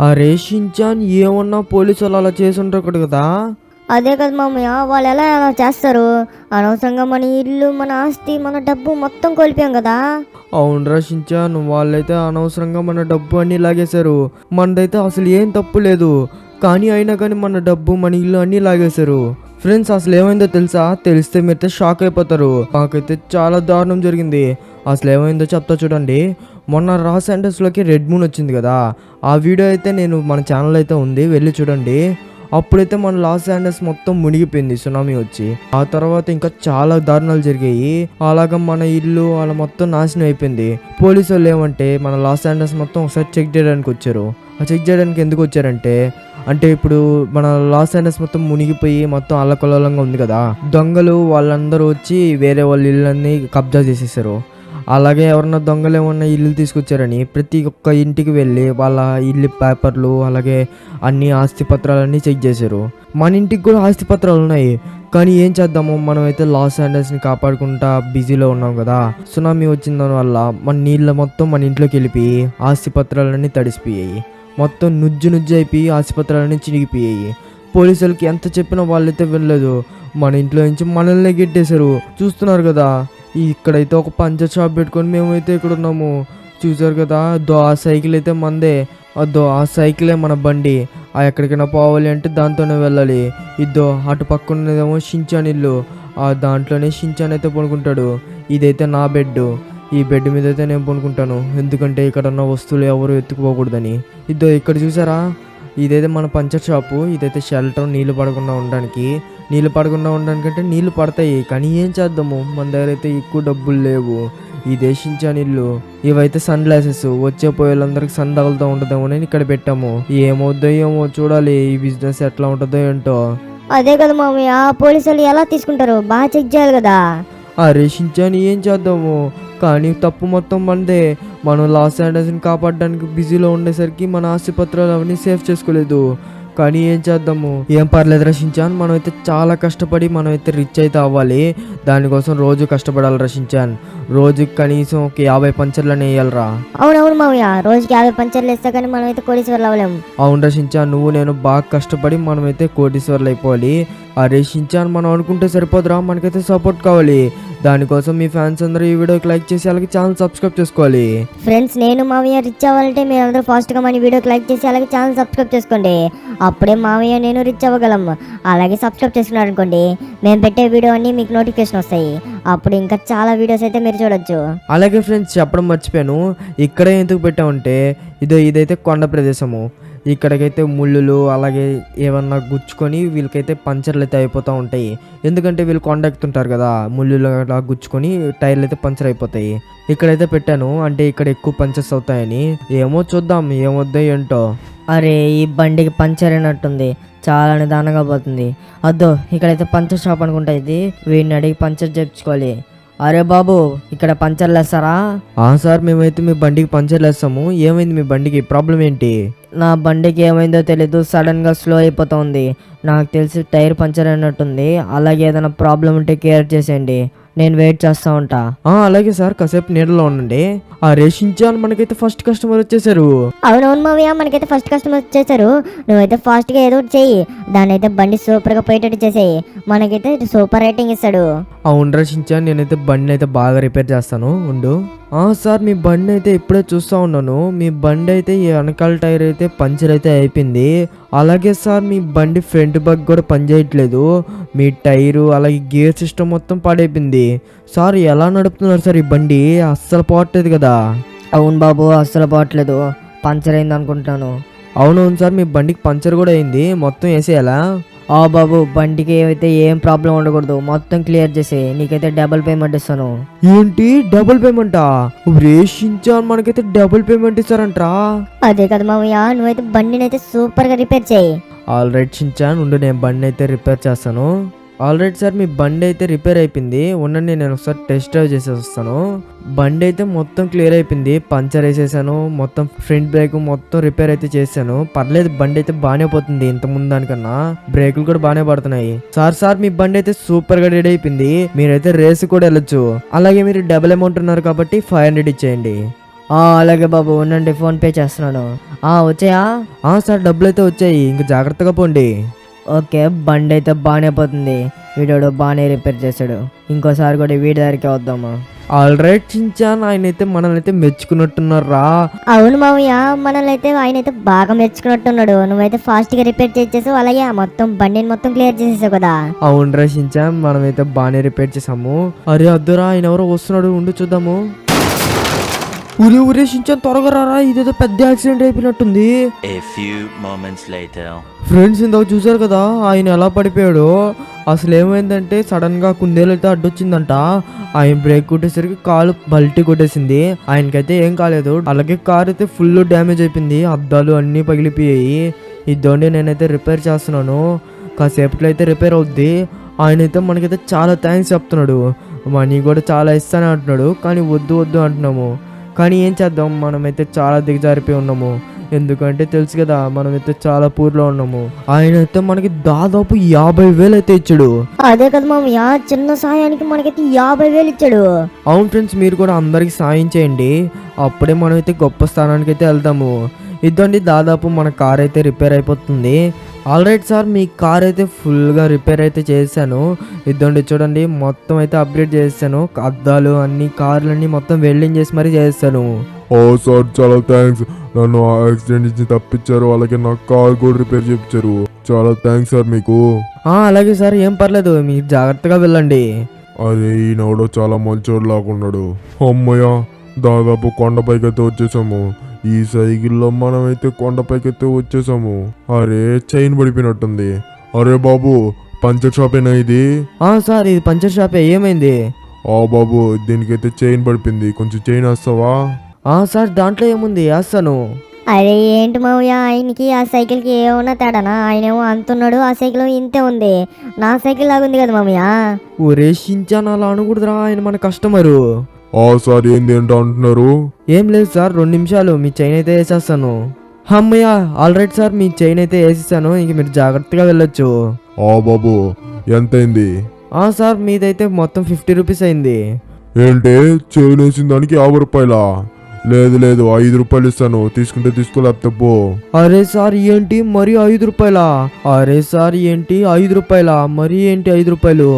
అరే షించాన్, ఏమన్నా పోలీసు వాళ్ళు అలా చేసి ఉంటారు కదా. అదే కదా మామయ్య, వాళ్ళు ఎలా చేస్తారు? అనవసరంగా మన ఇల్లు, మన ఆస్తి, మన డబ్బు మొత్తం కోల్పోయాం కదా. అవునరా షించాన్, వాళ్ళైతే అనవసరంగా మన డబ్బు అన్నీ లాగేశారు. మనదైతే అసలు ఏం తప్పు లేదు, కానీ అయినా కానీ మన డబ్బు, మన ఇల్లు అన్నీ లాగేశారు. ఫ్రెండ్స్, అసలు ఏమైందో తెలుసా? తెలిస్తే మీరైతే షాక్ అయిపోతారు. నాకైతే చాలా దారుణం జరిగింది. అసలు ఏమైందో చెప్తా చూడండి. మొన్న లాస్ ఏంజల్స్లోకి రెడ్ మూన్ వచ్చింది కదా, ఆ వీడియో అయితే నేను మన ఛానల్ అయితే ఉంది, వెళ్ళి చూడండి. అప్పుడైతే మన లాస్ ఏంజల్స్ మొత్తం మునిగిపోయింది సునామీ వచ్చి. ఆ తర్వాత ఇంకా చాలా దారుణాలు జరిగాయి. అలాగా మన ఇల్లు అలా మొత్తం నాశనం అయిపోయింది. పోలీసు వాళ్ళు ఏమంటే మన లాస్ ఏంజల్స్ మొత్తం ఒకసారి చెక్ చేయడానికి వచ్చారు. ఆ చెక్ చేయడానికి ఎందుకు వచ్చారంటే, అంటే ఇప్పుడు మన లాస్ ఏంజల్స్ మొత్తం మునిగిపోయి మొత్తం అల్లకల్లోలంగా ఉంది కదా, దొంగలు వాళ్ళందరూ వచ్చి వేరే వాళ్ళ ఇళ్ళని కబ్జా చేసేసారు. అలాగే ఎవరన్నా దొంగలు ఏమన్నా ఇల్లు తీసుకొచ్చారని ప్రతి ఒక్క ఇంటికి వెళ్ళి వాళ్ళ ఇల్లు పేపర్లు అలాగే అన్ని ఆస్తి పత్రాలన్నీ చెక్ చేశారు. మన ఇంటికి కూడా ఆస్తి పత్రాలు ఉన్నాయి, కానీ ఏం చేద్దాము, మనమైతే లాస్ ఏంజల్స్ని కాపాడుకుంటా బిజీలో ఉన్నాం కదా. సునామీ వచ్చిన దానివల్ల మన నీళ్ళ మొత్తం మన ఇంట్లోకి వెళ్ళిపోయి ఆస్తి పత్రాలన్నీ తడిసిపోయాయి. మొత్తం నుజ్జు అయిపోయి ఆస్తి పత్రాలన్నీ చినిగిపోయాయి. పోలీసులకి ఎంత చెప్పినా వాళ్ళైతే వెళ్ళలేదు. మన ఇంట్లో నుంచి మనల్ని గిట్టేశారు. చూస్తున్నారు కదా, ఇక్కడైతే ఒక పంచర్ షాప్ పెట్టుకొని మేమైతే ఇక్కడ ఉన్నాము. చూసారు కదా, ఆ సైకిల్ అయితే మందే. ఆ సైకిలే మన బండి. ఎక్కడికైనా పోవాలి అంటే దాంతోనే వెళ్ళాలి. అటు పక్కన ఉన్నదేమో షించాన్ ఇల్లు, దాంట్లోనే షించాన్ అయితే పడుకుంటాడు. ఇదైతే నా బెడ్. ఈ బెడ్ మీద అయితే నేను పడుకుంటాను, ఎందుకంటే ఇక్కడ ఉన్న వస్తువులు ఎవరు ఎత్తుకుపోకూడదని. ఇక్కడ చూసారా, ఇదైతే మన పంచర్ షాపు. ఇదైతే షెల్టర్, నీళ్లు పడకుండా ఉండడానికి. అంటే నీళ్లు పడతాయి, కానీ ఏం చేద్దాము, మన దగ్గర అయితే ఎక్కువ డబ్బులు లేవు. ఇదే షించాన్ ఇల్లు. ఇవైతే సన్ గ్లాసెస్, వచ్చే పోయేళ్ళందరికి సన్ తగులుతూ ఉంటుందేమో అని ఇక్కడ పెట్టాము. ఏమవుద్దో ఏమో చూడాలి, ఈ బిజినెస్ ఎట్లా ఉంటుందో ఏంటో. అదే కదా మామయ్య, పోలీసులు ఎలా తీసుకుంటారు, బాగా చెక్ చేయాలి కదా. అరే షించాన్, ఏం చేద్దాము, కానీ తప్పు మొత్తం మనదే. మనం లాస్ ఏంజల్స్ని కాపాడడానికి బిజీలో ఉండేసరికి మన ఆస్తి పత్రాలు అవన్నీ సేవ్ చేసుకోలేదు. కానీ ఏం చేద్దాము, ఏం పర్లేదు షించాన్, మనమైతే చాలా కష్టపడి మనమైతే రిచ్ అయితే అవ్వాలి. దానికోసం రోజు కష్టపడాలి షించాన్. రోజుకి కనీసం ఒక 50 పంచర్లని వేయాలరా. అవునవును మామయ్య, రోజుకి 50 పంచర్లు వేస్తా కానీ మనమైతే కోటీశ్వర్లు అవ్వలేము. అవునరా షించాన్, నువ్వు నేను బాగా కష్టపడి మనమైతే కోటీశ్వర్లు అయిపోవాలి. అరే షించాన్, మనం అనుకుంటే సరిపోదురా, మనకైతే సపోర్ట్ కావాలి. దానికోసం మీ ఫ్యాన్స్ అందరూ ఈ వీడియోకి లైక్ చేసి అలాగే ఛానల్ సబ్స్క్రైబ్ చేసుకోవాలి. ఫ్రెండ్స్, నేను మామయ్య రిచ్ అవ్వాలంటే మీరు అందరూ ఫాస్ట్గా మన వీడియోకి లైక్ చేసి అలాగే ఛానల్ సబ్స్క్రైబ్ చేసుకోండి. అప్పుడే మామయ్య నేను రిచ్ అవ్వగలం. అలాగే సబ్స్క్రైబ్ చేసుకున్నారు అనుకోండి, మేము పెట్టే వీడియో అన్ని మీకు నోటిఫికేషన్ వస్తాయి. అప్పుడు ఇంకా చాలా వీడియోస్ అయితే మీరు చూడొచ్చు. అలాగే ఫ్రెండ్స్, చెప్పడం మర్చిపోయాను, ఇక్కడే ఎందుకు పెట్టామంటే ఇదైతే కొండ ప్రదేశము. ఇక్కడికైతే ముళ్ళులు అలాగే ఏమన్నా గుచ్చుకొని వీళ్ళకైతే పంచర్లు అయితే అయిపోతూ ఉంటాయి. ఎందుకంటే వీళ్ళు కొండ ఎక్కుతుంటారు కదా, ముళ్ళులు అలా గుచ్చుకొని టైర్లు అయితే పంచర్ అయిపోతాయి. ఇక్కడైతే పెట్టాను, అంటే ఇక్కడ ఎక్కువ పంచర్స్ అవుతాయని. ఏమో చూద్దాం, ఏమొద్దో ఏంటో. అరే, ఈ బండికి పంచర్ అయినట్టుంది, చాలా నిదానంగా పోతుంది. ఇక్కడైతే పంచర్ షాప్ అనుకుంటా ఇది. వీడిని అడిగి పంచర్ చేయించుకోవాలి. అరే బాబు, ఇక్కడ పంచర్లు వేస్తారా? సార్, మేమైతే మీ బండికి పంచర్లు వేస్తాము. ఏమైంది మీ బండికి, ప్రాబ్లం ఏంటి? నా బండికి ఏమైందో తెలీదు, సడన్ గా స్లో అయిపోతుంది. నాకు తెలిసి టైర్ పంచర్ అయినట్టుంది. అలాగే ఏదైనా ప్రాబ్లం ఉంటే కేర్ చేసేయండి, నేను వెయిట్ చేస్తా ఉంటా. అలాగే సార్, కాసేపు నీడలో ఉండండి. షించాన్, మనకైతే ఫస్ట్ కస్టమర్ వచ్చేసారు. అవునవును మావయ్య, మనకైతే ఫస్ట్ కస్టమర్ వచ్చేసారు. నువ్వైతే ఫాస్ట్ గా ఏదో ఒకటి చెయ్యి, దాని అయితే బండి సూపర్ గా పోయేటట్టు చేసేయి, మనకైతే సూపర్ రేటింగ్ ఇస్తాడు. అవునరా షించాన్, నేనైతే బండిని అయితే బాగా రిపేర్ చేస్తాను, ఉండు. సార్, మీ బండి అయితే ఇప్పుడే చూస్తూ ఉన్నాను. మీ బండి అయితే ఈ వెనకాల టైర్ అయితే పంచర్ అయితే అయిపోయింది. అలాగే సార్, మీ బండి ఫ్రంట్ బగ్ కూడా పనిచేయట్లేదు. మీ టైరు అలాగే గేర్ సిస్టమ్ మొత్తం పాడైపోయింది. సార్, ఎలా నడుపుతున్నారు సార్ ఈ బండి? అస్సలు పోవట్లేదు కదా. అవును బాబు, అస్సలు పోవట్లేదు, పంచర్ అయింది అనుకుంటాను. అవునవును సార్, మీ బండికి పంచర్ కూడా అయింది, మొత్తం వేసేయాలా? బాబు, బండికి అయితే ఏం ప్రాబ్లం ఉండకూడదు, మొత్తం క్లియర్ చేసి నీకైతే డబుల్ పేమెంట్ ఇస్తాను. ఏంటి, డబుల్ పేమెంటా? షించాన్, మనకైతే డబుల్ పేమెంట్ ఇస్తారంట్రా? అదే కదా మామయ్య, నువ్వైతే బండిని అయితే సూపర్ గా రిపేర్ చేయి. ఆల్ రైట్ షించాన్, ఉండు, నేను బండి అయితే రిపేర్ చేస్తాను. ఆల్ రైట్ సార్, మీ బండి అయితే రిపేర్ అయిపోయింది, ఉండండి నేను ఒకసారి టెస్ట్ డ్రైవ్ చేసేసి వస్తాను. బండి అయితే మొత్తం క్లియర్ అయిపోయింది, పంచర్ వేసేసాను, మొత్తం ఫ్రంట్ బ్రేక్ మొత్తం రిపేర్ అయితే చేశాను. పర్లేదు, బండి అయితే బాగానే పోతుంది, ఇంత ముందు దానికన్నా బ్రేకులు కూడా బాగానే పడుతున్నాయి. సార్, మీ బండి అయితే సూపర్ గా రెడీ అయిపోయింది, మీరైతే రేస్ కూడా వెళ్ళొచ్చు. అలాగే మీరు డబుల్ అమౌంట్ ఉన్నారు కాబట్టి 500 ఇచ్చేయండి. అలాగే బాబు ఉండండి, ఫోన్పే చేస్తున్నాను. వచ్చాయా? సార్ డబ్బులు అయితే వచ్చాయి, ఇంక జాగ్రత్తగా పోండి. ఓకే, బండి అయితే బాగానే పోతుంది. వీడు బాగానే రిపేర్ చేశాడు. ఇంకోసారి కూడా వీడి దగ్గరికి వద్దాము. ఆల్ రైట్ చించాన్, ఆయన అయితే మనల్ని అయితే మెచ్చుకున్నట్టున్నారా? అవును మావయ్య, మనల్ని అయితే ఆయన అయితే బాగా మెచ్చుకున్నట్టున్నాడు. నువ్వైతే ఫాస్ట్ గా రిపేర్ చేసేసావు, అలాగే ఆ మొత్తం బండిని మొత్తం క్లియర్ చేసేసావు కదా. అవునరా చించాన్, మనమైతే బాగానే రిపేర్ చేసాము. అరే అద్దురా, ఆయన ఎవరో వస్తున్నాడు, ఉండి చూద్దాము. ఊరే చించాన్, త్వరగా రారా, ఇదేదో పెద్ద యాక్సిడెంట్ అయిపోయినట్టుంది. A few moments later. Friends, ఇందాక చూసారు కదా ఆయన ఎలా పడిపోయాడు. అసలు ఏమైందంటే సడన్ గా కుందేలు అయితే అడ్డొచ్చిందంట. ఆయన బ్రేక్ కొట్టేసరికి కాలు బల్టీ కొట్టేసింది. ఆయనకైతే ఏం కాలేదు. అలాగే కార్ అయితే ఫుల్ డ్యామేజ్ అయిపోయింది, అద్దాలు అన్నీ పగిలిపోయాయి. ఇద్దండి, నేనైతే రిపేర్ చేస్తున్నాను, కాసేపట్లో అయితే రిపేర్ అవుద్ది. ఆయన అయితే మనకైతే చాలా థ్యాంక్స్ చెప్తున్నాడు. మనీ కూడా చాలా ఇస్తానే అంటున్నాడు, కానీ వద్దు వద్దు అంటున్నాము. కానీ ఏం చేద్దాం, మనమైతే చాలా దిగజారిపోయి ఉన్నాము. ఎందుకంటే తెలుసు కదా, మనమైతే చాలా పూర్లో ఉన్నాము. ఆయన అయితే మనకి దాదాపు 50,000 అయితే ఇచ్చాడు. అదే కదా మావయ్య, చిన్న సాయానికి మనకైతే 50,000 ఇచ్చాడు. అవును ఫ్రెండ్స్, మీరు కూడా అందరికి సాయం చేయండి, అప్పుడే మనమైతే గొప్ప స్థానానికి అయితే వెళ్తాము. ఇదండి, దాదాపు మన కార్ అయితే రిపేర్ అయిపోతుంది. ఆల్రైట్ సార్, మీ కార్ అయితే ఫుల్గా రిపేర్ అయితే చేశాను. ఇదండి చూడండి, మొత్తం అయితే అప్గ్రేడ్ చేశాను. అద్దాలు అన్ని కార్లన్నీ మొత్తం వెల్డింగ్ చేసి మరీ చేస్తాను. సార్, చాలా థ్యాంక్స్. నన్ను ఆ యాక్సిడెంట్ నుంచి తప్పించారు, అలాగే నా కార్ కూడా రిపేర్ చేయించారు. చాలా థ్యాంక్స్ సార్ మీకు. అలాగే సార్, ఏం పర్లేదు, మీరు జాగ్రత్తగా వెళ్ళండి. అరే, ఈయనవడో చాలా మంచోడు లాగున్నాడు. అమ్మయ్య, దాదాపు కొండపైకి అయితే వచ్చేసాము. ఈ సైకిల్లో మనమైతే కొండపైకి అయితే వచ్చేసాము. అరే, చైన్ పడిపోయినట్టుంది. అరే బాబు, పంచర్ షాపేనా ఇది? సార్, ఇది పంచర్ షాపే, ఏమైంది? బాబు, దీనికైతే చైన్ పడిపోయింది, కొంచెం చైన్ వేస్తావా? సార్, దాంట్లో ఏముంది, వేస్తాను. అరే ఏంటి మావయ్య, ఆయనకి ఆ సైకిల్కి ఏమన్నా తేడానా? ఆయనేమో అంతున్నాడు, ఆ సైకిల్ ఇంతే ఉంది. నా సైకిల్ లాగుంది కదా మామయ్య. ఒరే షించాన్, అలా అనకూడదురా, ఆయన మన కస్టమరు. సార్, ఏంటి అంటున్నారు? ఏం లేదు సార్, 2 నిమిషాలు, మీ చైన్ అయితే వేసేస్తాను. అమ్మయ్య, ఆల్రైట్ సార్, మీ చైన్ అయితే వేసేసాను, ఇంక మీరు జాగ్రత్తగా వెళ్ళొచ్చు. బాబు, ఎంతైంది? సార్, మీదైతే మొత్తం 50 రూపీస్ అయింది. ఏంటి, చైన్ వేసిన దానికి 50 రూపాయలా? లేదు లేదు, 5 రూపాయలు ఇస్తాను, తీసుకుంటే తీసుకోలేకపోతే పో. అరే సార్, ఏంటి మరి 5 రూపాయలా? అరే సార్, ఏంటి 5 రూపాయలా? మరి ఏంటి 5 రూపాయలు?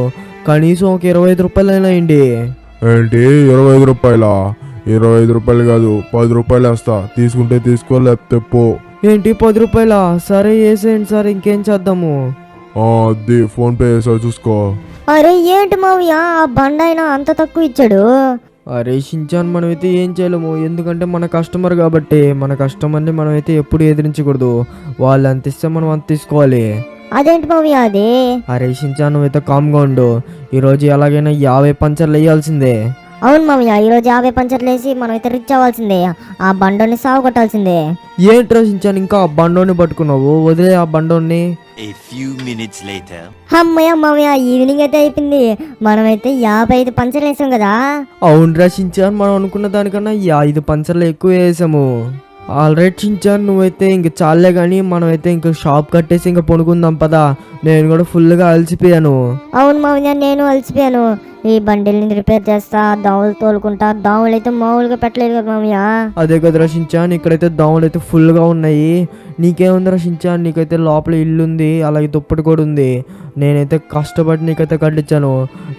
కనీసం ఒక 25 రూపాయలైనా అయింది. ఏంటి 25 రూపాయలా? 25 రూపాయలు కాదు, 10 రూపాయలు వేస్తా, తీసుకుంటే తీసుకోలేకపోతే పో. ఏంటి 10 రూపాయలా? సరే వేసేయండి సార్, ఇంకేం చేద్దాము. అది ఫోన్ పే చేసా, చూసుకో. అరే ఏంటి మావయ్య, ఆ బండైనా అంత తక్కువ ఇచ్చాడు? అరే షించాన్, మనమైతే ఏం చేయలేము, ఎందుకంటే మన కస్టమర్ కాబట్టి. మన కస్టమర్ని మనమైతే ఎప్పుడు ఎదిరించకూడదు, వాళ్ళు అంత ఇస్తే మనం అంత తీసుకోవాలి. అదేంటి మావయ్య అది? అరే షించాన్, నువ్వైతే కామ్గా ఉండు, ఈరోజు ఎలాగైనా 50 పంచర్లు వేయాల్సిందే. అవును మావయ్య, ఈరోజు 50 పంచర్లు వేసి మనం అయితే రిచ్ అవ్వాల్సిందే, ఆ బండోని సాగు కొట్టాల్సిందే. ఏంట్రా షించాన్, ఇంకా ఆ బండోని పట్టుకున్నావు, వదిలే ఆ బండోని. A few minutes later. అమ్మయ్య మావయ్య, ఈవినింగ్ అయితే అయిపోయింది, మనమైతే 55 పంచర్లు వేసాం కదా. అవునరా షించాన్, మనం అనుకున్న దానికన్నా 5 పంచర్లు ఎక్కువ వేసాము. ఆల్రైట్ షించాన్, నువ్వైతే ఇంక చాలే కానీ మనమైతే ఇంక షాప్ కట్టేసి ఇంకా పడుకుందాం పదా. నేను కూడా ఫుల్గా అలసిపోయాను. అవును మావయ్య, నేను అలసిపోయాను. ఈ బండిల్ని రిపేర్ చేస్తా, దోమలు తోలుకుంటా. దోమలు అయితే మామూలుగా పెట్టలేదు కదా మామయ్య. అదే కదా రషించాన్, ఇక్కడైతే దోమలు అయితే ఫుల్గా ఉన్నాయి. నీకేముంది రషించాన్, నీకైతే లోపల ఇల్లు ఉంది, అలాగే దుప్పటి కూడా ఉంది. నేనైతే కష్టపడి నీకైతే కట్టించాను.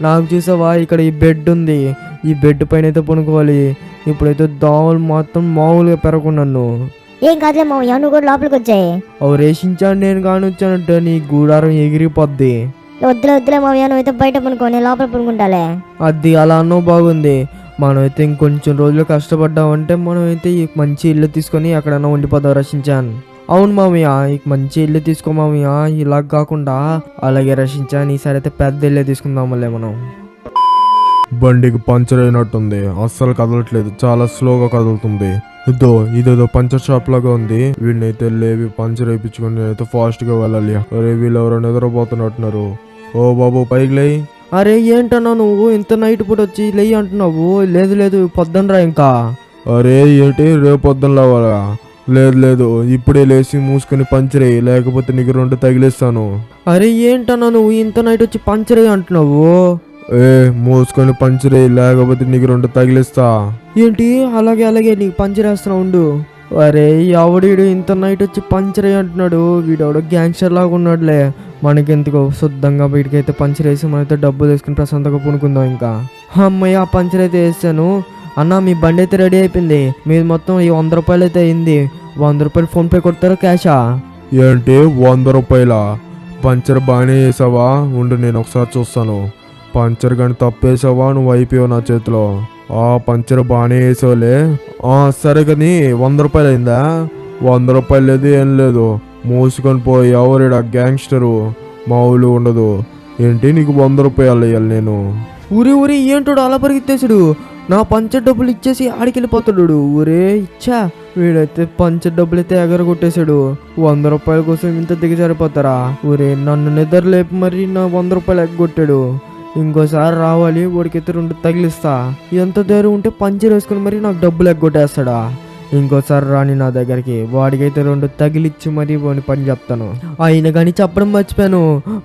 నాకు చూసావా, ఇక్కడ ఈ బెడ్ ఉంది, ఈ బెడ్ పైన అయితే పనుకోవాలి. ఇప్పుడైతే దోమలు మొత్తం మామూలుగా పెరగకున్నాను. ఏం కాదులే మామయ్య, నువ్వు కూడా లోపలికి వచ్చాయి. అవి రేషించాను, నేను కానీ వచ్చానంటే నీ గూడారం ఎగిరిపోద్ది. వద్దులే మామయ్య, నువ్వైతే బయట పనుకో, నేను లోపల పనుకుంటాలే. అది అలా అన్నో బాగుంది. మనమైతే ఇంకొంచెం రోజులు కష్టపడ్డామంటే మనమైతే ఈ మంచి ఇల్లు తీసుకొని ఎక్కడన్నా ఉండిపోదాం రషించాన్. అవును మామయ్య, ఈ మంచి ఇల్లు తీసుకో మామయ్య, ఇలా కాకుండా. అలాగే రషించాన్, ఈసారి అయితే పెద్ద ఇల్లే తీసుకుందామలే మనం. బండికి పంచర్ అయినట్టుంది, అస్సలు కదలట్లేదు, చాలా స్లోగా కదులుతుంది. ఇదేదో పంచర్ షాప్ లాగా ఉంది. వీడినైతే లేవి పంచర్ వేయించుకొని నేనైతే ఫాస్ట్ గా వెళ్ళాలి. అరే, వీళ్ళు ఎవరో నిద్రపోతున్నట్టున్నారు. ఓ బాబు, పైకి లేయి. అరే ఏంటన్నా నువ్వు ఇంత నైట్ పూట వచ్చి లేయి అంటున్నావు? లేదు లేదు, పొద్దునరా ఇంకా. అరే ఏంటి, రేపు పొద్దున లేవాలా? లేదు లేదు, ఇప్పుడే లేచి మూసుకొని పంచర్ అయ్యి, లేకపోతే నీకు 2 తగిలేస్తాను. అరే ఏంటన్నా నువ్వు ఇంత నైట్ వచ్చి పంచర్ అంటున్నావు? ఏ మూసుకొని పంచరే, లేకపోతే నీకు 2 తగిలిస్తా. ఏంటి అలాగే అలాగే నీకు పంచర్ వేస్తున్నా ఉండు. అరే ఎవడీడు ఇంత నైట్ వచ్చి పంచర్ అంటున్నాడు, వీడెవడో గ్యాంగ్స్టర్ లాగా ఉన్నాడులే. మనకెందుకో శుద్ధంగా బయటకైతే పంచర్ వేసి మనైతే డబ్బులు తీసుకుని ప్రశాంతంగా పునుకుందాం. ఇంకా అమ్మయ్య ఆ పంచర్ అయితే వేసాను. అన్న మీ బండి అయితే రెడీ అయిపోయింది, మీది మొత్తం ఈ 100 రూపాయలు అయితే అయింది. 100 రూపాయలు ఫోన్పే కొడతారా క్యాషా? ఏంటి 100 రూపాయల? పంచర్ బాగానే వేసావా? ఉండు నేను ఒకసారి చూస్తాను. పంచర్ కానీ తప్పేసావా? నువ్వు అయిపోయావు నా చేతిలో. పంచర్ బాగానే వేసావులే. సరే కానీ 100 రూపాయలు అయిందా? 100 రూపాయలు లేదు ఏం లేదు, మూసుకొని పోయి. ఎవరిడా గ్యాంగ్స్టరు? మామూలు ఉండదు. ఏంటి నీకు 100 రూపాయలు ఇవ్వాలి నేను? ఊరి ఏంటోడు అలా పరిగెత్తేసాడు, నా పంచర్ డబ్బులు ఇచ్చేసి ఆడికి వెళ్ళిపోతాడు. ఊరే ఇచ్చా, వీడైతే పంచర్ డబ్బులు అయితే ఎగరగొట్టేశాడు. 100 రూపాయల కోసం ఇంత దిగజారిపోతారా? ఊరే నన్ను నిద్ర లేపి మరి నా 100 రూపాయలు ఎగ్గొట్టాడు. ఇంకోసారి రావాలి, వాడికైతే 2 తగిలిస్తా. ఎంత ధైర్యం ఉంటే పంచర్ వేసుకుని మరి నాకు డబ్బులు ఎగ్గొట్టేస్తాడా? ఇంకోసారి రాని నా దగ్గరికి, వాడికైతే 2 తగిలిచ్చి మరి వాడి పని చెప్తాను. అయినా కానీ చెప్పడం మర్చిపోయాను,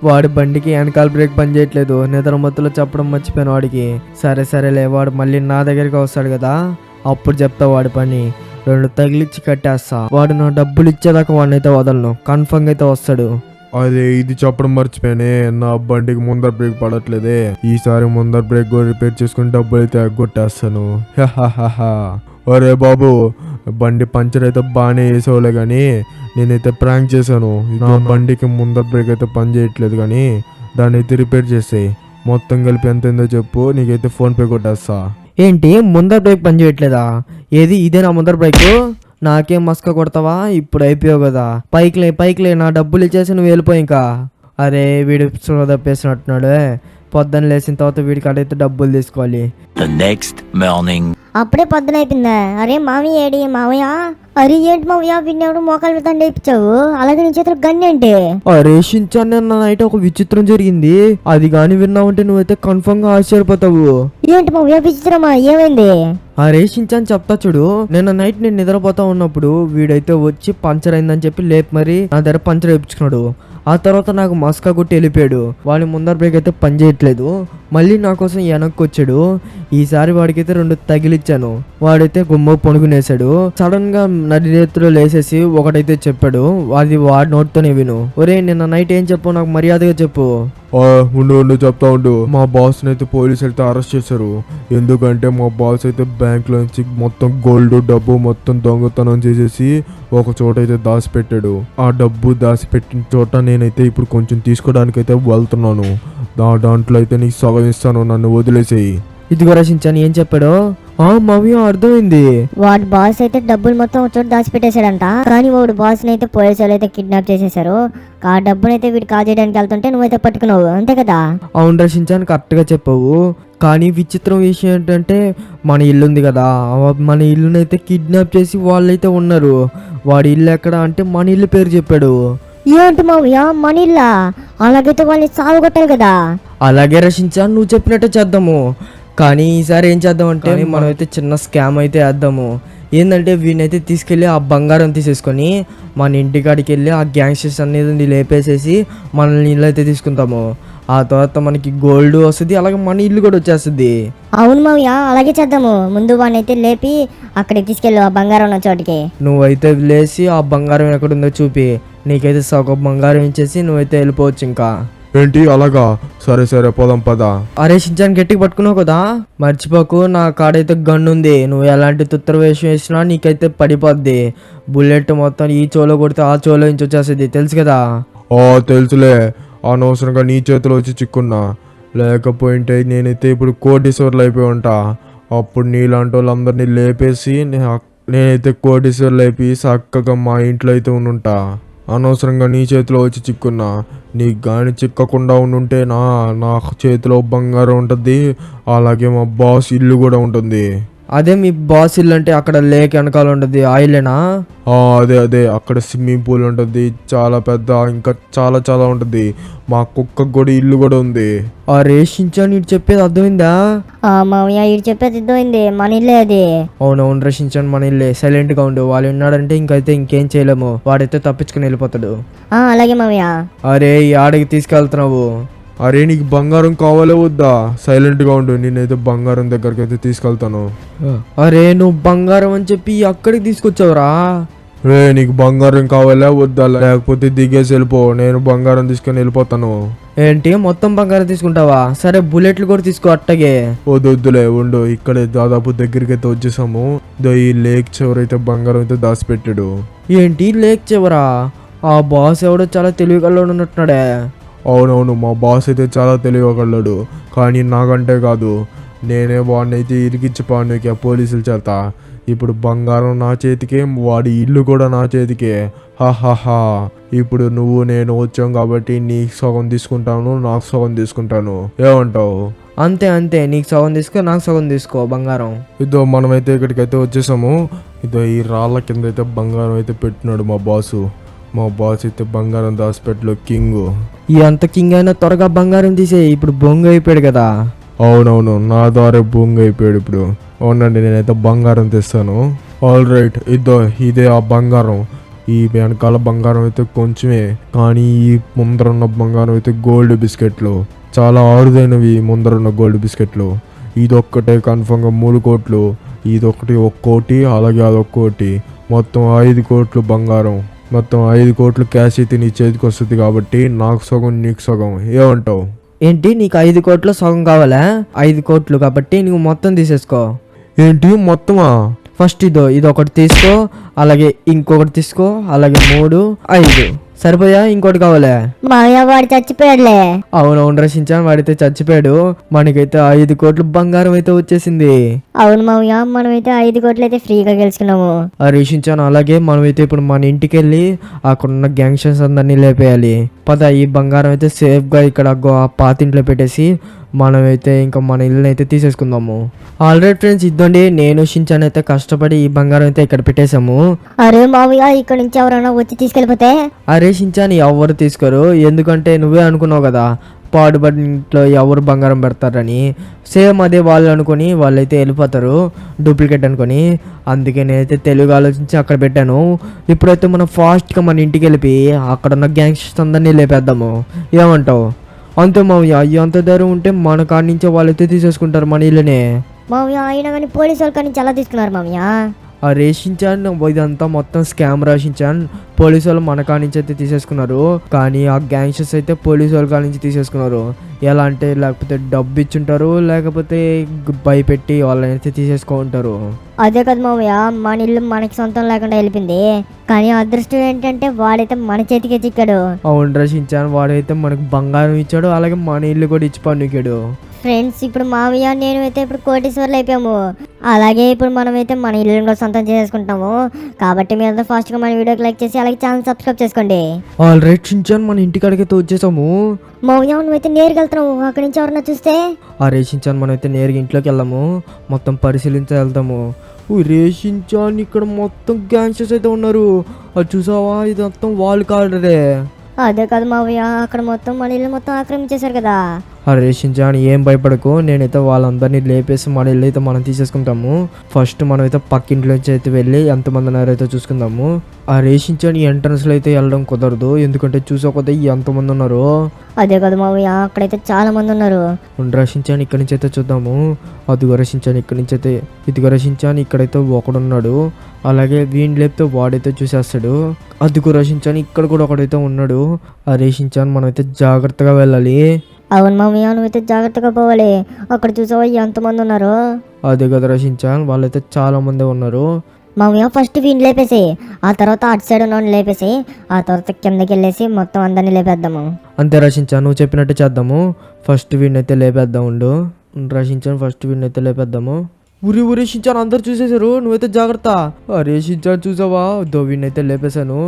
వాడి బండికి వెనకాల బ్రేక్ పని చేయట్లేదు. నిద్ర మత్తులో చెప్పడం మర్చిపోయాను వాడికి. సరేలే, వాడు మళ్ళీ నా దగ్గరికి వస్తాడు కదా, అప్పుడు చెప్తా వాడి పని. 2 తగిలిచ్చి కట్టేస్తా. వాడు నా డబ్బులు ఇచ్చేదాకా వాడినైతే వదలను, కన్ఫర్మ్ అయితే వస్తాడు. అదే ఇది చెప్పడం మర్చిపోయానే, నా బండికి ముందర బ్రేక్ పడట్లేదే. ఈసారి ముందర బ్రేక్ కూడా రిపేర్ చేసుకుని డబ్బులు అయితే ఎగ్గొట్టేస్తాను. అరే బాబు, బండి పంచర్ అయితే బాగానే వేసేవాళ్ళే కానీ నేనైతే ప్రాంక్ చేశాను. నా బండికి ముందర బ్రేక్ అయితే పని చేయట్లేదు కానీ దాన్ని అయితే రిపేర్ చేసేయి. మొత్తం కలిపి ఎంత అయిందో చెప్పు, నీకైతే ఫోన్పే కొట్టేస్తా. ఏంటి ముందర బ్రేక్ పని చేయట్లేదా? ఏది ఇదే నా ముందర బ్రేక్? నాకేం మస్క కొడతావా? ఇప్పుడు అయిపోయావు కదా, పైకిలే నా డబ్బులు ఇచ్చేసి నువ్వు వెళ్ళిపోయి. ఇంకా అరే వీడు తప్పేసినట్టున్నాడు. పొద్దున్న లేచిన తర్వాత వీడికి అడైతే డబ్బులు తీసుకోవాలి. The next morning. అప్పుడే పొద్దున అయిపోయిందా? అరే మామయ్య ఏడి మామయ్య? అరే ఏంటి మామయ్య వీడిని ఎవడు మోకాలు మీద దండ ఇప్పించావు? అలాగే నీ చేతులు గన్ ఏంటి? అరే షించాన్, నిన్న నైట్ ఒక విచిత్రం జరిగింది, అది గాని విన్నావంటే నువ్వైతే కన్ఫర్మ్ గా ఆశ్చర్యపోతావు. ఏంటి మామయ్య విచిత్రమా? ఏమైంది? అరే షించాన్ చెప్తా చూడు. నిన్న నైట్ నేను నిద్రపోతా ఉన్నప్పుడు వీడైతే వచ్చి పంచర్ అయిందని చెప్పి లేపి మరి నా దగ్గర పంచర్ వేయించుకున్నాడు. ఆ తర్వాత నాకు మస్కా కొట్టి వెళ్ళిపోయాడు. వాడి ముందర బ్రేక్ అయితే పని చేయట్లేదు. మళ్ళీ నా కోసం వెనక్కి వచ్చాడు. ఈసారి వాడికైతే 2 తగిలిచ్చాను. వాడైతే గుమ్మ పొనుగునేసాడు. సడన్ గా నడి రేతులో లేసేసి ఒకటైతే చెప్పాడు, అది వాడి నోట్తోనే విను. ఒరే నిన్న నైట్ ఏం చెప్పు, నాకు మర్యాదగా చెప్పు. ఉండు చెప్తా ఉండు. మా బాస్ అయితే పోలీసు అయితే అరెస్ట్ చేశారు. ఎందుకంటే మా బాస్ అయితే బ్యాంక్ నుంచి మొత్తం గోల్డ్ డబ్బు మొత్తం దొంగతనం చేసేసి ఒక చోట అయితే దాచిపెట్టాడు. ఆ డబ్బు దాచిపెట్టిన చోట నేనైతే ఇప్పుడు కొంచెం తీసుకోవడానికి అయితే వెళ్తున్నాను. దాంట్లో అయితే నీకు సగం ఇస్తాను, నన్ను వదిలేసేయి. ఇదిగో రచించాను ఏం చెప్పాడో. మమ్మీ అర్థమైంది. వాడి బాస్ అయితే డబ్బులు మొత్తం ఒక చోట దాచిపెట్టేశాడంట. కానీ వాడు బాస్ అయితే పోలీసు వాళ్ళు అయితే కిడ్నాప్ చేసేసారు. ఆ డబ్బునైతే వీడు కాజేయడానికి వెళ్తుంటే నువ్వైతే పట్టుకున్నావు, అంతే కదా? అవును రచించాను, కరెక్ట్ గా చెప్పావు. కానీ విచిత్రం విషయం ఏంటంటే మన ఇల్లు ఉంది కదా, మన ఇల్లునైతే కిడ్నాప్ చేసి వాళ్ళైతే ఉన్నారు. వాడి ఇల్లు ఎక్కడ అంటే మన ఇల్లు పేరు చెప్పాడు. ఏంటి మావయ్య మన ఇల్లా? అలాగైతే వాళ్ళని సాగుకొట్టాలి కదా. అలాగే రచించాను, నువ్వు చెప్పినట్టే చేద్దాము. కానీ ఈసారి ఏం చేద్దామంటే మనం అయితే చిన్న స్కామ్ అయితే వేద్దాము. ఏంటంటే వీడినైతే తీసుకెళ్ళి ఆ బంగారం తీసేసుకొని మన ఇంటికాడికి వెళ్ళి ఆ గ్యాంగ్స్టర్స్ అనేది లేపేసేసి మనల్ని ఇల్లు అయితే తీసుకుంటాము. ఆ తర్వాత మనకి గోల్డ్ వస్తుంది, అలాగే మన ఇల్లు కూడా వచ్చేస్తుంది. అవును మావయ్య, అలాగే చేద్దాము. ముందు వాడిని అయితే లేపి అక్కడికి తీసుకెళ్ళు, ఆ బంగారం ఉన్న చోటికి. నువ్వైతే లేచి ఆ బంగారం ఎక్కడుందో చూపి, నీకైతే సగం బంగారం ఇచ్చేసి నువ్వైతే వెళ్ళిపోవచ్చు. ఇంకా ఏంటి అలాగా? సరే పోదాం పద. అరే షించాన్ గట్టిగా పట్టుకున్నావు కదా, మర్చిపోకు నా కాడైతే గన్ను ఉంది. నువ్వు ఎలాంటి తుత్తర వేషం వేసినా నీకైతే పడిపోద్ది. బుల్లెట్ మొత్తం ఈ చోలో కొడితే ఆ చోలో నుంచి వచ్చేస్తుంది, తెలుసు కదా? తెలుసులే. అనవసరంగా నీ చేతిలో వచ్చి చిక్కున్నా. లేకపోయింటే నేనైతే ఇప్పుడు కోటీశ్వర్లు అయిపోయి ఉంటా. అప్పుడు నీలాంటి వాళ్ళందరినీ లేపేసి నేనైతే కోటీశ్వర్లు అయిపోయి చక్కగా మా ఇంట్లో అయితే ఉండుంటా. అనవసరంగా నీ చేతిలో వచ్చి చిక్కున్నా. నీకు కానీ చిక్కకుండా ఉండుంటే నా చేతిలో బంగారం ఉంటుంది, అలాగే మా బాస్ ఇల్లు కూడా ఉంటుంది. అదే మీ బాస్ ఇల్లు అంటే అక్కడ లేక్ వెనకాల ఉంటుంది, ఆయిలేనా? అదే అక్కడ స్విమ్మింగ్ పూల్ ఉంటుంది, చాలా పెద్ద, ఇంకా చాలా ఉంటుంది. మా కుక్కకు కూడా ఇల్లు కూడా ఉంది. అరే షించాన్ ఇటు చెప్పేది అర్థమైందా? మావయ్య ఇటు చెప్పేది అర్థమైంది, మన ఇల్లే అది. అవునవును రషించాన్ మన ఇల్లే. సైలెంట్ గా ఉండు, వాళ్ళు ఉన్నాడంటే ఇంకైతే ఇంకేం చేయలేము, వాడైతే తప్పించుకుని వెళ్ళిపోతాడు. అలాగే మావయ్య. అరే ఈ ఆడికి తీసుకెళ్తున్నావు? అరే నీకు బంగారం కావాలే వద్దా? సైలెంట్ గా ఉండు, నేనైతే బంగారం దగ్గరికి అయితే తీసుకెళ్తాను. అరే నువ్వు బంగారం అని చెప్పి అక్కడికి తీసుకొచ్చావురా. రే నీకు బంగారం కావాలా వద్దా? లేకపోతే దిగేసి వెళ్ళిపో, నేను బంగారం తీసుకొని వెళ్ళిపోతాను. ఏంటి మొత్తం బంగారం తీసుకుంటావా? సరే బుల్లెట్లు కూడా తీసుకో అట్టగే. వద్దులే ఉండు, ఇక్కడే దాదాపు దగ్గరికి అయితే వచ్చేసాము. ఈ లేక్ చివరైతే బంగారం అయితే దాచిపెట్టాడు. ఏంటి లేక్ చివరా? ఆ బాస్ ఎవడో చాలా తెలివిగల్లోడు ఉన్నట్టున్నాడే. అవునవును, మా బాస్ అయితే చాలా తెలియగలడు, కానీ నాకంటే కాదు. నేనే వాడిని అయితే ఇరికిచ్చిపోయాను పోలీసుల చేత. ఇప్పుడు బంగారం నా చేతికే, వాడి ఇల్లు కూడా నా చేతికే. హాహాహా. ఇప్పుడు నువ్వు నేను వచ్చాం కాబట్టి నీకు సగం తీసుకుంటాను, నాకు సగం తీసుకుంటాను. ఏమంటావు? అంతే అంతే, నీకు సగం తీసుకో, నాకు సగం తీసుకో బంగారం. ఇదో మనమైతే ఇక్కడికైతే వచ్చేసాము. ఇదో ఈ రాళ్ళ కింద అయితే బంగారం అయితే పెట్టినాడు మా బాసు. మా బాస్ అయితే బంగారం దాచిపెట్టలో కింగ్. ఈ అంత కింగ్ అయినా త్వరగా బంగారం తీసే, ఇప్పుడు బొంగు అయిపోయాడు కదా. అవునవును, నా ద్వారా బొంగు అయిపోయాడు ఇప్పుడు. అవునండి, నేనైతే బంగారం తెస్తాను. ఆల్ రైట్, ఇదే ఆ బంగారం. ఈ వెనకాల బంగారం అయితే కొంచెమే, కానీ ఈ ముందరున్న బంగారం అయితే గోల్డ్ బిస్కెట్లు. చాలా అరుదైనవి ముందరున్న గోల్డ్ బిస్కెట్లు. ఇదొక్కటే కన్ఫర్మ్గా 3 కోట్లు, ఇదొకటి 1 కోటి, అలాగే అదొక కోటి. మొత్తం 5 కోట్లు బంగారం. మొత్తం 5 కోట్లు క్యాష్ అయితే నీ చేతికి వస్తుంది కాబట్టి నాకు సగం నీకు సగం. ఏమంటావు? ఏంటి నీకు 5 కోట్లు సగం కావాలా? 5 కోట్లు కాబట్టి నువ్వు మొత్తం తీసేసుకో. ఏంటి మొత్తమా? ఫస్ట్ ఇదొకటి తీసుకో, అలాగే ఇంకొకటి తీసుకో, అలాగే 3, 5 సరిపోయా? ఇంకోటి కావాలా? మావయ్య వాడు చచ్చిపోయాడులే. అవునవును రచించాను, వాడితే చచ్చిపోయాడు. మనకైతే 5 కోట్లు బంగారం అయితే వచ్చేసింది. అవును మావయ్య, మనమైతే 5 కోట్లు అయితే ఫ్రీగా గెలుచుకున్నాము. రచించాను. అలాగే మనమైతే ఇప్పుడు మన ఇంటికి వెళ్ళి అక్కడున్న గ్యాంగ్స్టర్స్ అందరినీ లేపేయాలి. పద, ఈ బంగారం అయితే సేఫ్గా ఇక్కడ ఆ పాతింట్లో పెట్టేసి మనమైతే ఇంకా మన ఇల్లుని అయితే తీసేసుకుందాము. ఆల్రెడీ ఫ్రెండ్స్, ఇద్దండి నేను షించాన్ అయితే కష్టపడి ఈ బంగారం అయితే ఇక్కడ పెట్టేశాము. అరే మావయ్య, ఇక్కడ నుంచి ఎవరైనా వచ్చి తీసుకెళ్ళిపోతే? అరే షించాన్, ఎవరు తీసుకోరు, ఎందుకంటే నువ్వే అనుకున్నావు కదా పాడుబడి ఇంట్లో ఎవరు బంగారం పెడతారని. సేమ్ అదే వాళ్ళు అనుకొని వాళ్ళైతే వెళ్ళిపోతారు, డూప్లికేట్ అనుకొని. అందుకే నేనైతే తెలుగు ఆలోచించి అక్కడ పెట్టాను. ఇప్పుడైతే మనం ఫాస్ట్గా మన ఇంటికి వెళ్ళి అక్కడ ఉన్న గ్యాంగ్స్టర్స్ అందరినీ లేపేద్దాము. ఏమంటావు? అంతే మావయ్య, అంత ధైర్యం ఉంటే మన కాడి నుంచే వాళ్ళైతే తీసేసుకుంటారు మన ఇల్లునే. మావయ్య అయినా కానీ పోలీసు వాళ్ళ నుంచి ఎలా తీసుకున్నారు మావయ్య? రేషించాన్ ఇదంతా మొత్తం స్కామ్ రాసించాన్. పోలీసు వాళ్ళు మన కాడి నుంచి అయితే తీసేసుకున్నారు, కానీ ఆ గ్యాంగ్స్టర్స్ అయితే పోలీసు వాళ్ళ కాడి నుంచి తీసేసుకున్నారు. ఎలా అంటే లేకపోతే డబ్బు ఇచ్చుంటారు, లేకపోతే భయపెట్టి వాళ్ళని అయితే తీసేసుకుంటారు. అదే కదా మావయ్య, మన ఇల్లు మనకి సొంతం లేకుండా వెళ్ళిపోయింది. కానీ అదృష్టం ఏంటంటే వాడైతే మన చేతికే చిక్కాడు. అవును రచించాన్, వాడైతే మనకు బంగారం ఇచ్చాడు, అలాగే మన ఇల్లు కూడా ఇచ్చి పన్నుకాడు. ఫ్రెండ్స్, ఇప్పుడు మావయ్య నేను అయితే ఇప్పుడు కోటీశ్వర్లు అయిపోయాము. అలాగే ఇప్పుడు మనమైతే మన ఇల్లు కూడా సొంతం చేసుకుంటాము. కాబట్టి మీరంతా ఫాస్ట్గా మన వీడియోకి లైక్ చేసి అలాగే ఛానల్ సబ్స్క్రైబ్ చేసుకోండి. ఆల్ రైట్ షించాన్, మన ఇంటికాడికైతే వచ్చేసాము. మావయ్య నువ్వైతే నేరుగా వెళ్తున్నావు, అక్కడి నుంచి ఎవరన్నా చూస్తే? రేషించాన్, మనం అయితే నేరుగా ఇంట్లోకి వెళ్దాము, మొత్తం పరిశీలించి వెళ్తాము. రేషించాన్, ఇక్కడ మొత్తం గ్యాంగ్స్టర్స్ అయితే ఉన్నారు. అది చూసావా? ఇది మొత్తం వాళ్ళు కాడరే. అదే కదా మావయ్య, అక్కడ మొత్తం మన ఇల్లు మొత్తం ఆక్రమించేశారు కదా. రేషించాన్, ఏం భయపడకు, నేనైతే వాళ్ళందరినీ లేపేసి మన ఇల్లు అయితే మనం తీసేసుకుంటాము. ఫస్ట్ మనమైతే పక్కింట్లో నుంచి అయితే వెళ్ళి ఎంతమంది ఉన్నారో అయితే చూసుకుందాము. రేషించాన్, ఈ ఎంట్రన్స్లో అయితే వెళ్ళడం కుదరదు, ఎందుకంటే చూసకపోతే ఎంతమంది ఉన్నారు. అదే కదా మావయ్య, అక్కడైతే చాలా మంది ఉన్నారు. రచించాను, ఇక్కడి నుంచి అయితే చూద్దాము. అదిగో రచించాను, ఇక్కడి నుంచి అయితే ఇదిగో రచించాను, ఇక్కడైతే ఒకడున్నాడు. అలాగే వీణ్ లేపితే వాడైతే చూసేస్తాడు. అదిగో రచించాను, ఇక్కడ కూడా ఒకడైతే ఉన్నాడు. రేషించాను, మనమైతే జాగ్రత్తగా వెళ్ళాలి. అవును మామయ్య, నువ్వైతే జాగ్రత్తగా పోవాలి. అక్కడ చూసావా ఎంతమంది ఉన్నారు? అదే కదా రచించాను, వాళ్ళైతే చాలా మంది ఉన్నారు. మామయ్య ఫస్ట్ వీడిని లేపేసి, ఆ తర్వాత అటు సైడ్ ఉన్న లేపేసి, ఆ తర్వాత కిందకి వెళ్ళేసి మొత్తం అందరినీ లేపేద్దాము. అంతే రచించాను, నువ్వు చెప్పినట్టు చేద్దాము. ఫస్ట్ వీడినైతే లేపేద్దాం ఉండు. రచించాను, ఫస్ట్ వీడినైతే లేపేద్దాము. ఉరి రచించాను, అందరు చూసేశారు, నువ్వైతే జాగ్రత్త. రచించాను చూసావా? వీడినైతే లేపేశాను.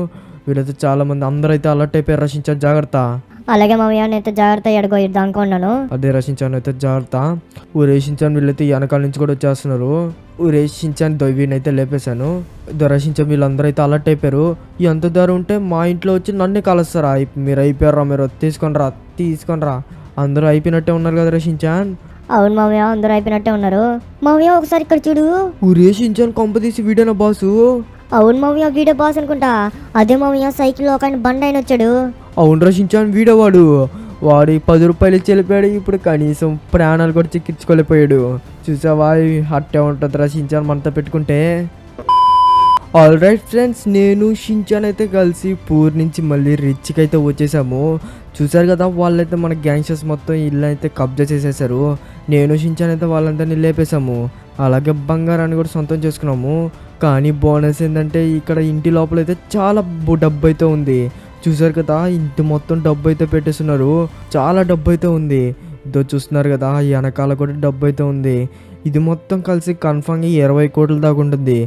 వీళ్ళైతే చాలా మంది, అందరూ అయితే అలర్ట్ అయిపోయారు. రచించాను జాగ్రత్త. అలాగే మామయ్య, నేనైతే జాగ్రత్త ఎడగో అనుకున్నాను. అదే రచించాను, అయితే జాగ్రత్త. ఊరేషించాను, వీళ్ళైతే వెనకాల నుంచి కూడా వచ్చేస్తున్నారు. ఊరేషించాను, వీడినైతే లేపేశాను. రచించాను, వీళ్ళందరూ అయితే అలర్ట్ అయిపోయారు. ఎంత దారి ఉంటే మా ఇంట్లో వచ్చి నన్నే కలుస్తారా? మీరు అయిపోయారా? మీరు తీసుకొనిరా. అందరూ అయిపోయినట్టే ఉన్నారు కదా రచించాన్. అవును మామయ్య, అందరూ అయిపోయినట్టే ఉన్నారు. మామయ్య ఒకసారి ఇక్కడ చూడు. ఊరేషించాను, కొంపదీసి వీడేనా బాసు? అవును మామయ్య, వీడియో బాస్ అనుకుంటా. అదే మామయ్య, సైకిల్లో ఒక ఆయన బండి ఆయన వచ్చాడు. అవును రచించాను, వీడేవాడు. వాడు 10 రూపాయలు ఇచ్చి వెళ్ళిపోయాడు. ఇప్పుడు కనీసం ప్రాణాలు కూడా చిక్కించుకోలేకపోయాడు. చూసావా అట్టే ఉంటుందిరా షించాన్ మనతో పెట్టుకుంటే. ఆల్ రైట్ ఫ్రెండ్స్, నేను షించాన్ అయితే కలిసి పూర్ నుంచి మళ్ళీ రిచ్కి అయితే వచ్చేసాము. చూసారు కదా, వాళ్ళైతే మన గ్యాంగ్స్టర్స్ మొత్తం ఇల్లు అయితే కబ్జా చేసేసారు. నేను షించాన్ అయితే వాళ్ళందరినీ లేపేశాము. అలాగే బంగారాన్ని కూడా సొంతం చేసుకున్నాము. కానీ బోనస్ ఏంటంటే ఇక్కడ ఇంటి లోపల అయితే చాలా డబ్బు అయితే ఉంది. చూసారు కదా, ఇంటి మొత్తం డబ్బు అయితే పెట్టేస్తున్నారు. చాలా డబ్బు అయితే ఉంది. ఇదో చూస్తున్నారు కదా, వెనకాల కూడా డబ్బు అయితే ఉంది. ఇది మొత్తం కలిసి కన్ఫామ్గా 20 కోట్ల దాకా ఉంటుంది.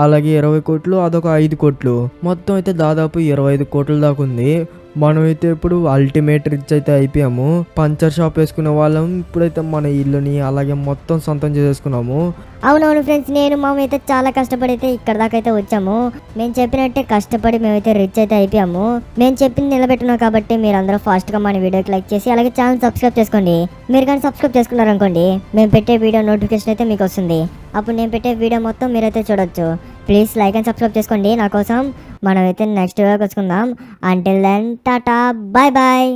అలాగే 20 కోట్లు, అదొక 5 కోట్లు, మొత్తం అయితే దాదాపు 25 కోట్ల దాకా ఉంది. మనమైతే ఇప్పుడు అల్టిమేట్ రిచ్ అయితే అయిపోయాము. పంచర్ షాప్ వేసుకునే వాళ్ళం ఇప్పుడైతే మన ఇల్లుని అలాగే మొత్తం సొంతం చేసేసుకున్నాము. అవునవును ఫ్రెండ్స్, నేను మామయ్య అయితే చాలా కష్టపడి అయితే ఇక్కడ దాకా అయితే వచ్చాము. మేము చెప్పినట్టే కష్టపడి మేమైతే రిచ్ అయితే అయిపోయాము. మేము చెప్పింది నిలబెట్టున్నాం కాబట్టి మీరందరూ ఫాస్ట్గా మన వీడియోకి లైక్ చేసి అలాగే ఛానల్ సబ్స్క్రైబ్ చేసుకోండి. మీరు కానీ సబ్స్క్రైబ్ చేసుకున్నారనుకోండి, మేము పెట్టే వీడియో నోటిఫికేషన్ అయితే మీకు వస్తుంది. అప్పుడు నేను పెట్టే వీడియో మొత్తం మీరైతే చూడొచ్చు. ప్లీజ్ లైక్ అండ్ సబ్స్క్రైబ్ చేసుకోండి నా కోసం. మనమైతే నెక్స్ట్ వీడియోకి వచ్చుకుందాం. Until then tata, bye bye.